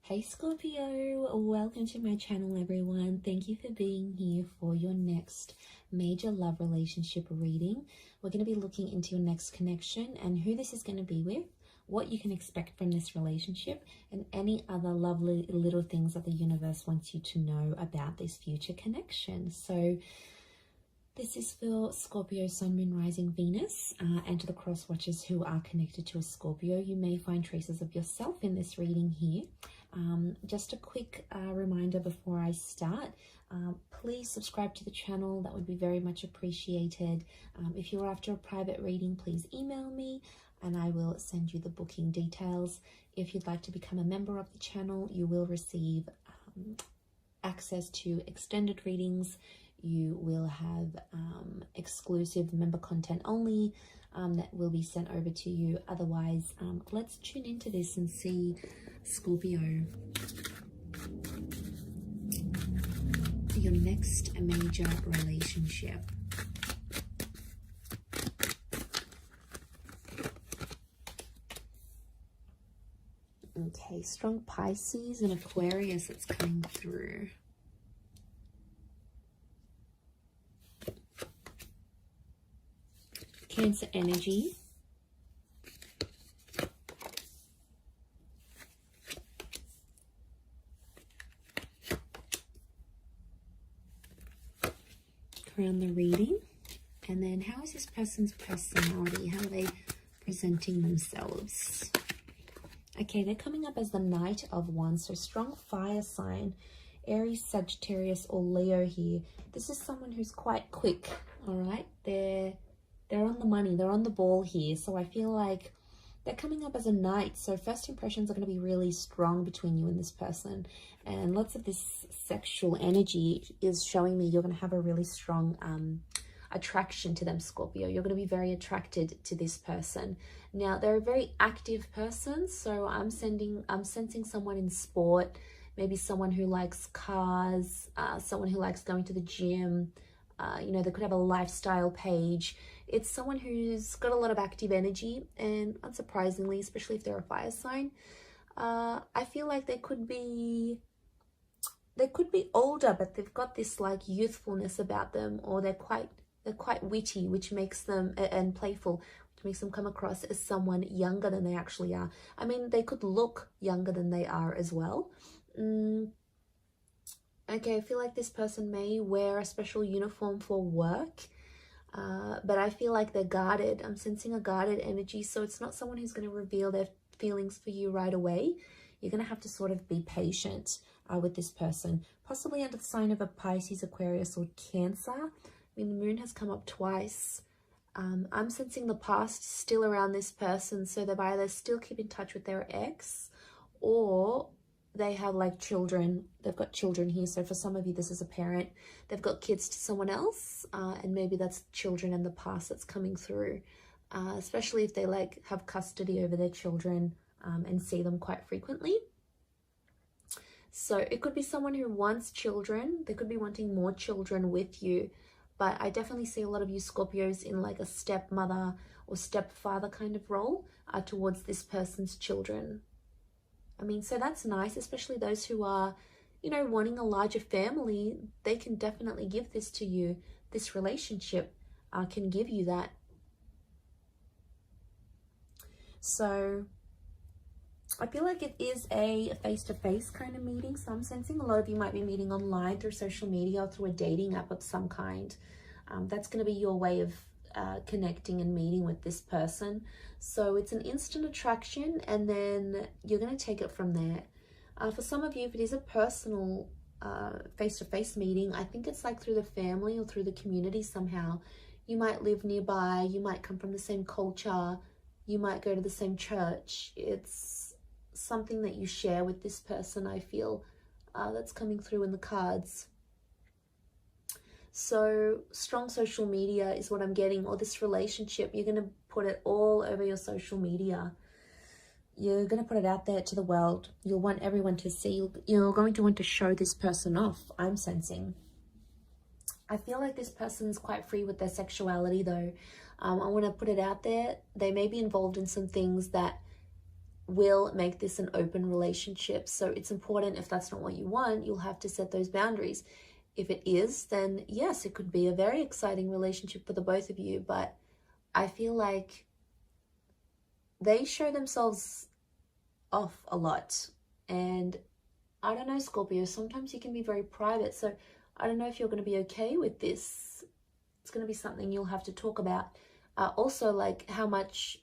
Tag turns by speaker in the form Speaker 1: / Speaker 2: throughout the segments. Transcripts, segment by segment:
Speaker 1: Hey Scorpio, welcome to my channel everyone. Thank you for being here for your next major love relationship reading. We're going to be looking into your next connection and who this is going to be with, what you can expect from this relationship, and any other lovely little things that the universe wants you to know about this future connection. So this is for Scorpio, Sun, Moon, Rising, Venus, and to the cross watchers who are connected to a Scorpio. You may find traces of yourself in this reading here. Just a quick reminder before I start, please subscribe to the channel. That would be very much appreciated. If you're after a private reading, please email me and I will send you the booking details. If you'd like to become a member of the channel, you will receive access to extended readings. You will have exclusive member content only that will be sent over to you. Otherwise, let's tune into this and see, Scorpio, your next major relationship. Okay, strong Pisces and Aquarius that's coming through. Cancer energy. Around the reading. And then how is this person's personality? How are they presenting themselves? Okay, they're coming up as the Knight of Wands. So strong fire sign. Aries, Sagittarius, or Leo here. This is someone who's quite quick, all right? They're on the money, they're on the ball here. So I feel like they're coming up as a knight. So first impressions are going to be really strong between you and this person. And lots of this sexual energy is showing me you're going to have a really strong attraction to them, Scorpio. You're going to be very attracted to this person. Now, they're a very active person. So I'm sensing someone in sport, maybe someone who likes cars, someone who likes going to the gym. You know, they could have a lifestyle page. It's someone who's got a lot of active energy, and unsurprisingly, especially if they're a fire sign, I feel like they could be older, but they've got this like youthfulness about them, or they're quite witty, which makes them, and playful, which makes them come across as someone younger than they actually are. I mean, they could look younger than they are as well. Okay, I feel like this person may wear a special uniform for work, but I feel like they're guarded. I'm sensing a guarded energy, so it's not someone who's going to reveal their feelings for you right away. You're going to have to sort of be patient with this person, possibly under the sign of a Pisces, Aquarius, or Cancer. I mean, the moon has come up twice. I'm sensing the past still around this person, so they've either still keep in touch with their ex, or they have like children. They've got children here. So for some of you, this is a parent. They've got kids to someone else, and maybe that's children in the past that's coming through, especially if they like have custody over their children and see them quite frequently. So it could be someone who wants children. They could be wanting more children with you, but I definitely see a lot of you Scorpios in like a stepmother or stepfather kind of role towards this person's children. I mean, so that's nice, especially those who are, you know, wanting a larger family. They can definitely give this to you. This relationship can give you that. So I feel like it is a face-to-face kind of meeting. So I'm sensing a lot of you might be meeting online through social media or through a dating app of some kind. That's going to be your way of connecting and meeting with this person. So it's an instant attraction, and then you're going to take it from there. For some of you, if it is a personal face-to-face meeting, I think it's like through the family or through the community somehow. You might live nearby, you might come from the same culture, you might go to the same church. It's something that you share with this person, I feel, that's coming through in the cards. So strong social media is what I'm getting, or this relationship, you're going to put it all over your social media. You're going to put it out there to the world. You'll want everyone to see. You're going to want to show this person off, I'm sensing. I feel like this person's quite free with their sexuality though. I want to put it out there. They may be involved in some things that will make this an open relationship. So it's important, if that's not what you want, you'll have to set those boundaries. If it is, then yes, it could be a very exciting relationship for the both of you. But I feel like they show themselves off a lot. And I don't know, Scorpio, sometimes you can be very private. So I don't know if you're going to be okay with this. It's going to be something you'll have to talk about. Also, like how much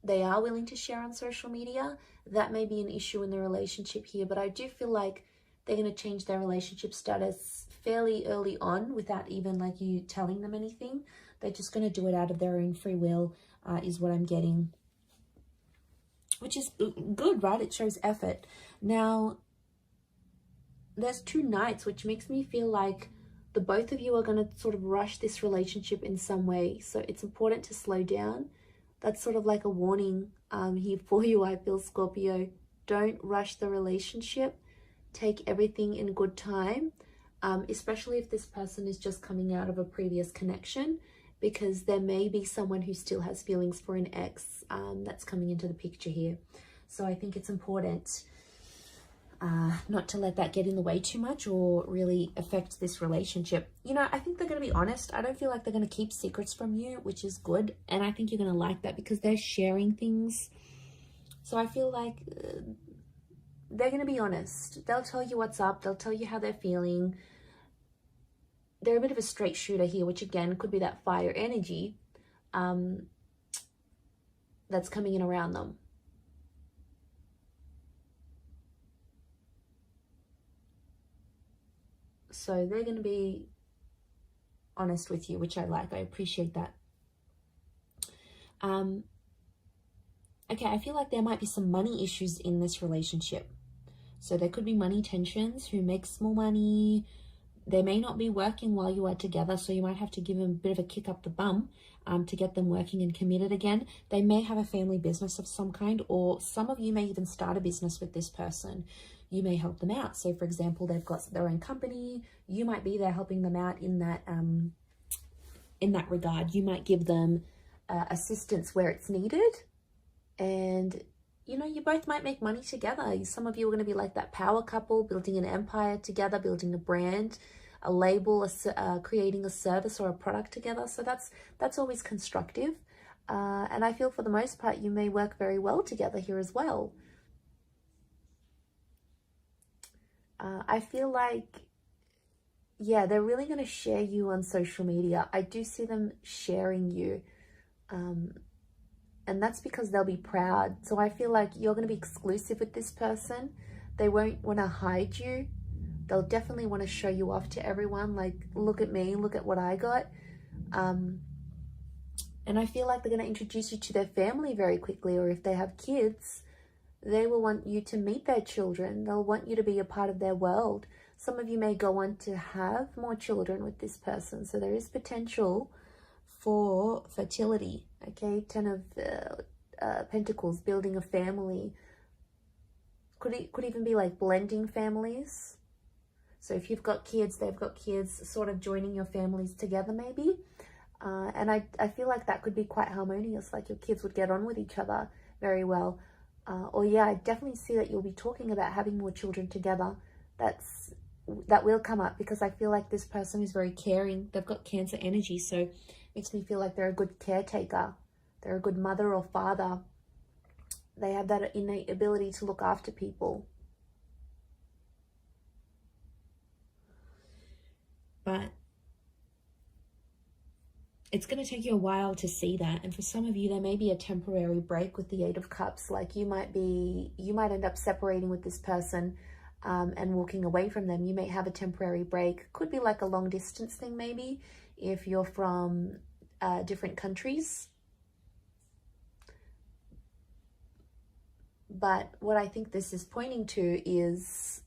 Speaker 1: they are willing to share on social media. That may be an issue in the relationship here. But I do feel like they're going to change their relationship status fairly early on without even like you telling them anything. They're just going to do it out of their own free will, is what I'm getting. Which is good, right? It shows effort. Now, there's 2 knights, which makes me feel like the both of you are going to sort of rush this relationship in some way. So it's important to slow down. That's sort of like a warning here for you, I feel, Scorpio. Don't rush the relationship. Take everything in good time, especially if this person is just coming out of a previous connection, because there may be someone who still has feelings for an ex that's coming into the picture here. So I think it's important not to let that get in the way too much or really affect this relationship. You know, I think they're going to be honest. I don't feel like they're going to keep secrets from you, which is good. And I think you're going to like that because they're sharing things. So I feel like they're going to be honest. They'll tell you what's up. They'll tell you how they're feeling. They're a bit of a straight shooter here, which again could be that fire energy that's coming in around them. So they're going to be honest with you, which I like. I appreciate that. Okay, I feel like there might be some money issues in this relationship. So there could be money tensions. Who makes more money? They may not be working while you are together, so you might have to give them a bit of a kick up the bum to get them working and committed again. They may have a family business of some kind, or some of you may even start a business with this person. You may help them out. So, for example, they've got their own company. You might be there helping them out in that regard. You might give them assistance where it's needed, and you know, you both might make money together. Some of you are going to be like that power couple, building an empire together, building a brand, a label, creating a service or a product together. So that's always constructive. And I feel for the most part, you may work very well together here as well. I feel like, yeah, they're really going to share you on social media. I do see them sharing you. And that's because they'll be proud. So I feel like you're going to be exclusive with this person. They won't want to hide you. They'll definitely want to show you off to everyone. Like, look at me, look at what I got. And I feel like they're going to introduce you to their family very quickly. Or if they have kids, they will want you to meet their children. They'll want you to be a part of their world. Some of you may go on to have more children with this person. So there is potential for fertility. Okay, 10 of Pentacles, building a family. Could even be like blending families. So if you've got kids, they've got kids, sort of joining your families together maybe. And I feel like that could be quite harmonious, like your kids would get on with each other very well. Or yeah, I definitely see that you'll be talking about having more children together. That will come up because I feel like this person is very caring. They've got Cancer energy, so it makes me feel like they're a good caretaker. They're a good mother or father. They have that innate ability to look after people. But it's going to take you a while to see that. And for some of you, there may be a temporary break with the 8 of Cups. Like you might end up separating with this person and walking away from them. You may have a temporary break. Could be like a long distance thing maybe, if you're from different countries. But what I think this is pointing to is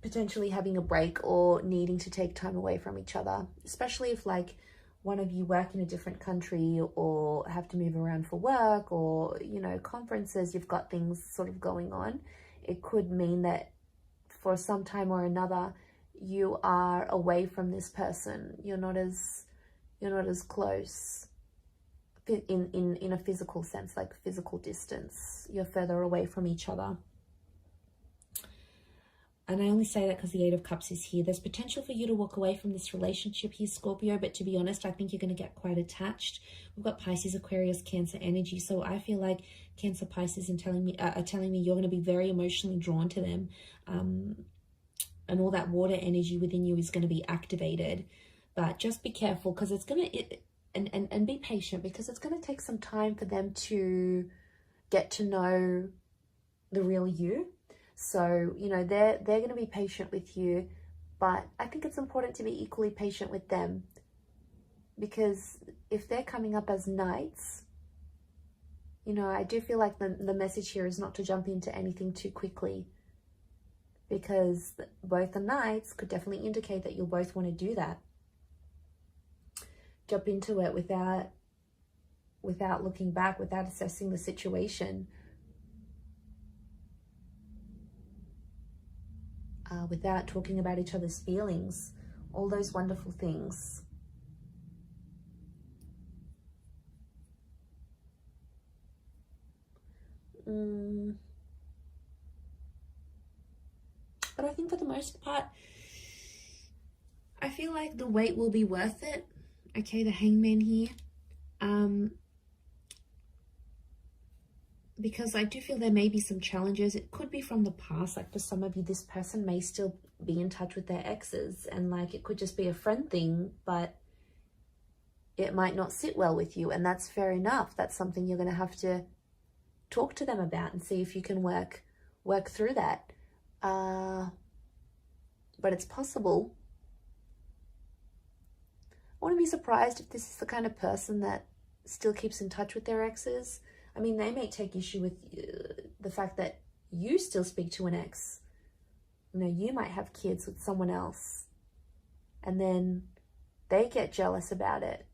Speaker 1: potentially having a break or needing to take time away from each other, especially if like one of you work in a different country or have to move around for work or, you know, conferences, you've got things sort of going on. It could mean that for some time or another, you are away from this person. You're not as close. in a physical sense, like physical distance. You're further away from each other. And I only say that because the Eight of Cups is here. There's potential for you to walk away from this relationship here, Scorpio, but to be honest, I think you're going to get quite attached. We've got Pisces, Aquarius, Cancer energy. So I feel like Cancer, Pisces are telling me you're going to be very emotionally drawn to them. And all that water energy within you is going to be activated. But just be careful, because it's going to... And be patient, because it's going to take some time for them to get to know the real you. So, you know, they're going to be patient with you, but I think it's important to be equally patient with them, because if they're coming up as knights, you know, I do feel like the message here is not to jump into anything too quickly, because both the knights could definitely indicate that you'll both want to do that. Jump into it without looking back, without assessing the situation. Without talking about each other's feelings, all those wonderful things. But I think for the most part, I feel like the wait will be worth it. Okay, the Hangman here. Because I do feel there may be some challenges. It could be from the past. Like for some of you, this person may still be in touch with their exes, and like it could just be a friend thing, but it might not sit well with you, and that's fair enough. That's something you're going to have to talk to them about and see if you can work through that. But it's possible. I wouldn't be surprised if this is the kind of person that still keeps in touch with their exes. I mean, they may take issue with the fact that you still speak to an ex. You know, you might have kids with someone else, and then they get jealous about it.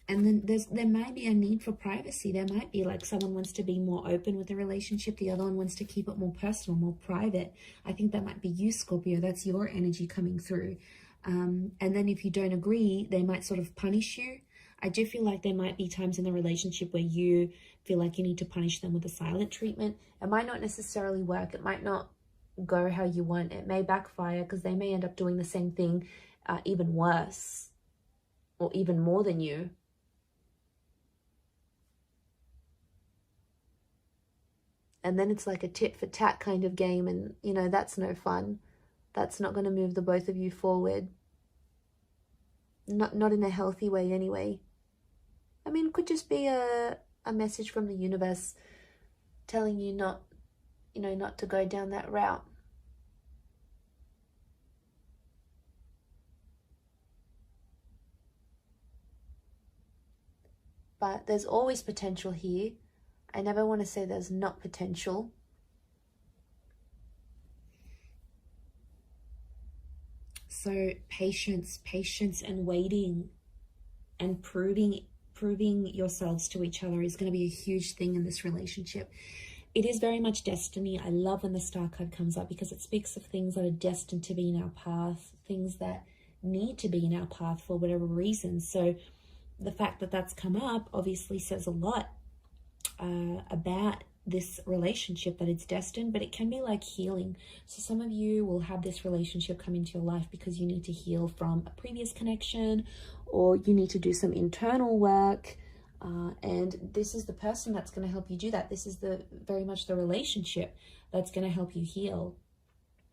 Speaker 1: And then there might be a need for privacy. There might be like someone wants to be more open with the relationship. The other one wants to keep it more personal, more private. I think that might be you, Scorpio. That's your energy coming through. And then if you don't agree, they might sort of punish you. I do feel like there might be times in the relationship where you feel like you need to punish them with a silent treatment. It might not necessarily work. It might not go how you want. It may backfire, because they may end up doing the same thing, even worse, or even more than you. And then it's like a tit for tat kind of game, and, you know, that's no fun. That's not going to move the both of you forward. Not in a healthy way anyway. I mean, it could just be a message from the universe telling you not to go down that route. But there's always potential here. I never want to say there's not potential. So patience and waiting and proving yourselves to each other is going to be a huge thing in this relationship. It is very much destiny. I love when the Star card comes up, because it speaks of things that are destined to be in our path, things that need to be in our path for whatever reason. So the fact that that's come up obviously says a lot about this relationship, that it's destined. But it can be like healing. So some of you will have this relationship come into your life because you need to heal from a previous connection, or you need to do some internal work, and this is the person that's going to help you do that. This is very much the relationship that's going to help you heal.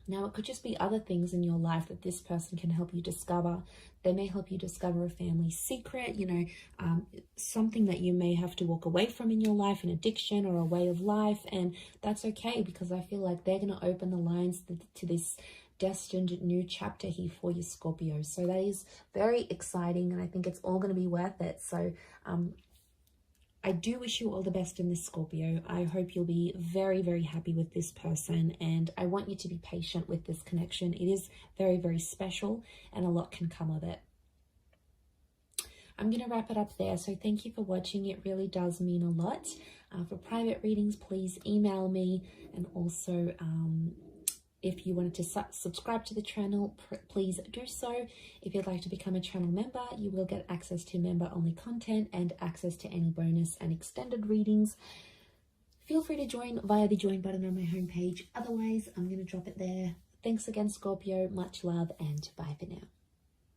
Speaker 1: Now, it could just be other things in your life that this person can help you discover. They may help you discover a family secret, something that you may have to walk away from in your life, an addiction or a way of life. And that's okay, because I feel like they're going to open the lines to this destined new chapter here for you, Scorpio. So that is very exciting, and I think it's all going to be worth it. So I do wish you all the best in this, Scorpio. I hope you'll be very, very happy with this person, and I want you to be patient with this connection. It is very, very special, and a lot can come of it. I'm going to wrap it up there. So thank you for watching. It really does mean a lot. For private readings, please email me, and also If you wanted to subscribe to the channel, please do so. If you'd like to become a channel member, you will get access to member-only content and access to any bonus and extended readings. Feel free to join via the join button on my homepage. Otherwise, I'm going to drop it there. Thanks again, Scorpio. Much love and bye for now.